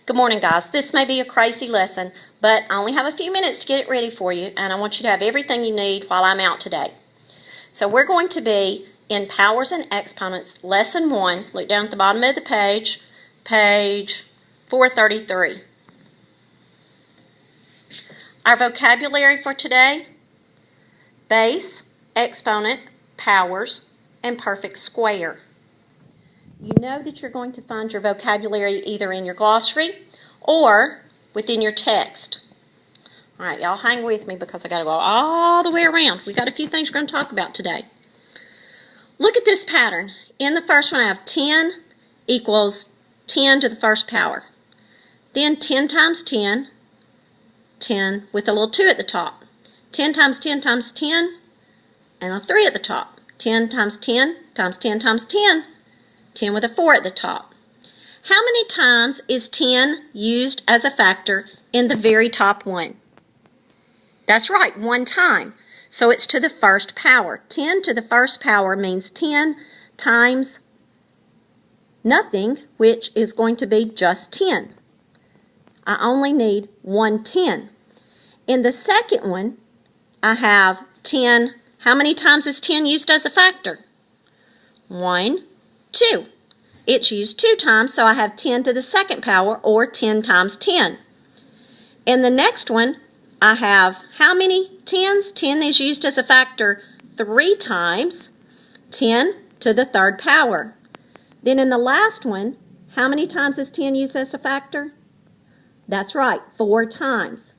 Good morning, guys. This may be a crazy lesson, but I only have a few minutes to get it ready for you, and I want you to have everything you need while I'm out today. So we're going to be in Powers and Exponents, Lesson 1. Look down at the bottom of the page, page 433. Our vocabulary for today: base, exponent, powers, and perfect square. You know that you're going to find your vocabulary either in your glossary or within your text. All right, y'all hang with me because I got to go all the way around. We got a few things we're going to talk about today. Look at this pattern. In the first one, I have 10 equals 10 to the first power. Then 10 times 10, 10 with a little 2 at the top. 10 times 10 times 10, and a 3 at the top. 10 times 10 times 10 times 10, 10 with a 4 at the top. How many times is 10 used as a factor in the very top one? That's right, one time. So it's to the first power. 10 to the first power means 10 times nothing, which is going to be just 10. I only need one 10. In the second one, I have 10. How many times is 10 used as a factor? 1, 2. It's used 2 times, so I have 10 to the second power, or 10 times 10. In the next one, I have how many 10s? 10 is used as a factor 3 times, 10 to the third power. Then in the last one, how many times is 10 used as a factor? That's right, 4 times.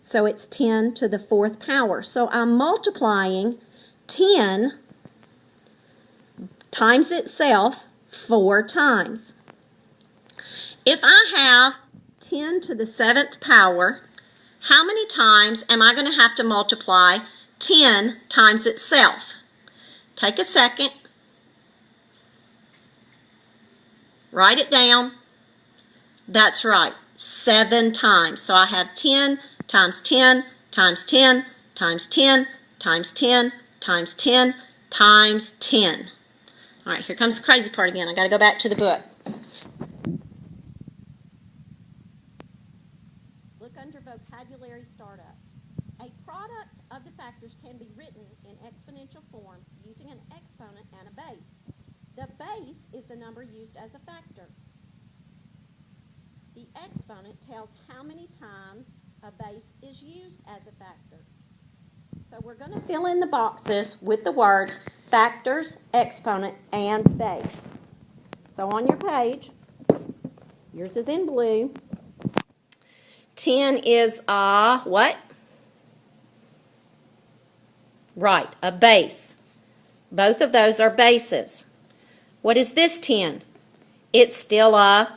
So it's 10 to the fourth power. So I'm multiplying 10 times itself 4 times. If I have 10 to the 7th power, how many times am I going to have to multiply 10 times itself? Take a second. Write it down. That's right, 7 times. So I have 10 times 10 times 10 times 10 times 10 times 10 times 10. All right, here comes the crazy part again. I got to go back to the book. Look under vocabulary startup. A product of the factors can be written in exponential form using an exponent and a base. The base is the number used as a factor. The exponent tells how many times a base is used as a factor. So we're going to fill in the boxes with the words factors, exponent, and base. So on your page, yours is in blue. 10 is a what? Right, a base. Both of those are bases. What is this 10? It's still a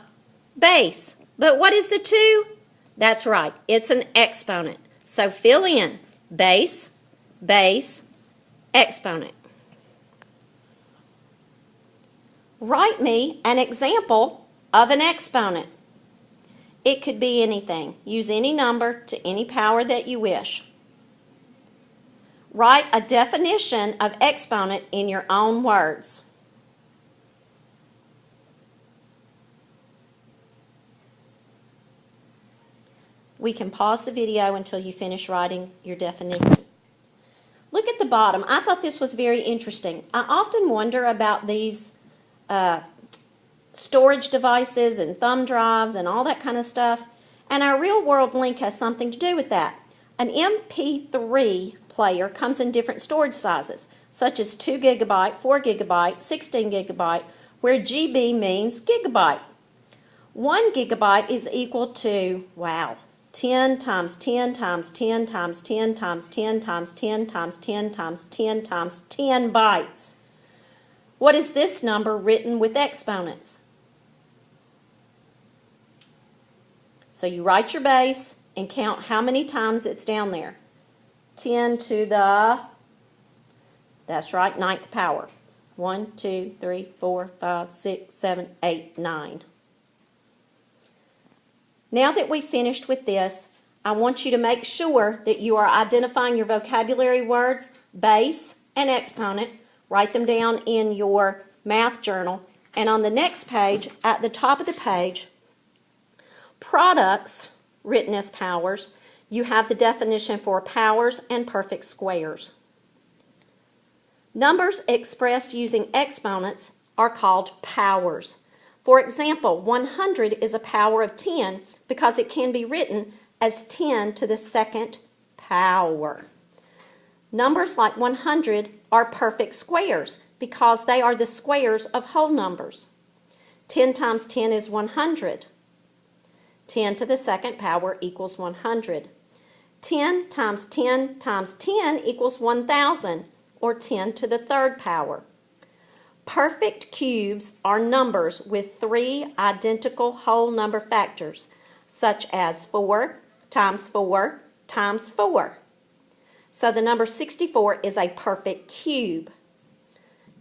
base. But what is the 2? That's right, it's an exponent. So fill in base, base, exponent. Write me an example of an exponent. It could be anything. Use any number to any power that you wish. Write a definition of exponent in your own words. We can pause the video until you finish writing your definition. Look at the bottom. I thought this was very interesting. I often wonder about these storage devices and thumb drives and all that kind of stuff, and our real world link has something to do with that. An MP3 player comes in different storage sizes, such as 2 gigabyte, 4 gigabyte, 16 gigabyte, where GB means gigabyte. 1 gigabyte is equal to, wow, 10 times 10 times 10 times 10 times 10 times 10 times 10 times 10 times 10 bytes. What is this number written with exponents? So you write your base and count how many times it's down there. 10 to the, that's right, 9th power. 1, 2, 3, 4, 5, 6, 7, 8, 9. Now that we've finished with this, I want you to make sure that you are identifying your vocabulary words, base and exponent. Write them down in your math journal. And on the next page, at the top of the page, products, written as powers, you have the definition for powers and perfect squares. Numbers expressed using exponents are called powers. For example, 100 is a power of 10 because it can be written as 10 to the second power. Numbers like 100 are perfect squares because they are the squares of whole numbers. 10 times 10 is 100. 10 to the second power equals 100. 10 times 10 times 10 equals 1,000, or 10 to the third power. Perfect cubes are numbers with 3 identical whole number factors, such as 4 times 4 times 4. So the number 64 is a perfect cube.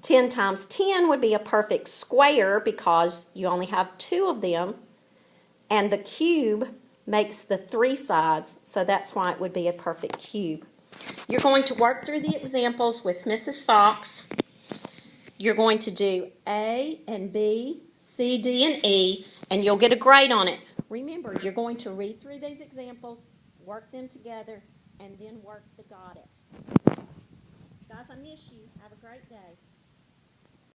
10 times 10 would be a perfect square because you only have 2 of them, and the cube makes the 3 sides, so that's why it would be a perfect cube. You're going to work through the examples with Mrs. Fox. You're going to do A and B, C, D, and E, and you'll get a grade on it. Remember, you're going to read through these examples, work them together, and then work the got it. Guys, I miss you. Have a great day.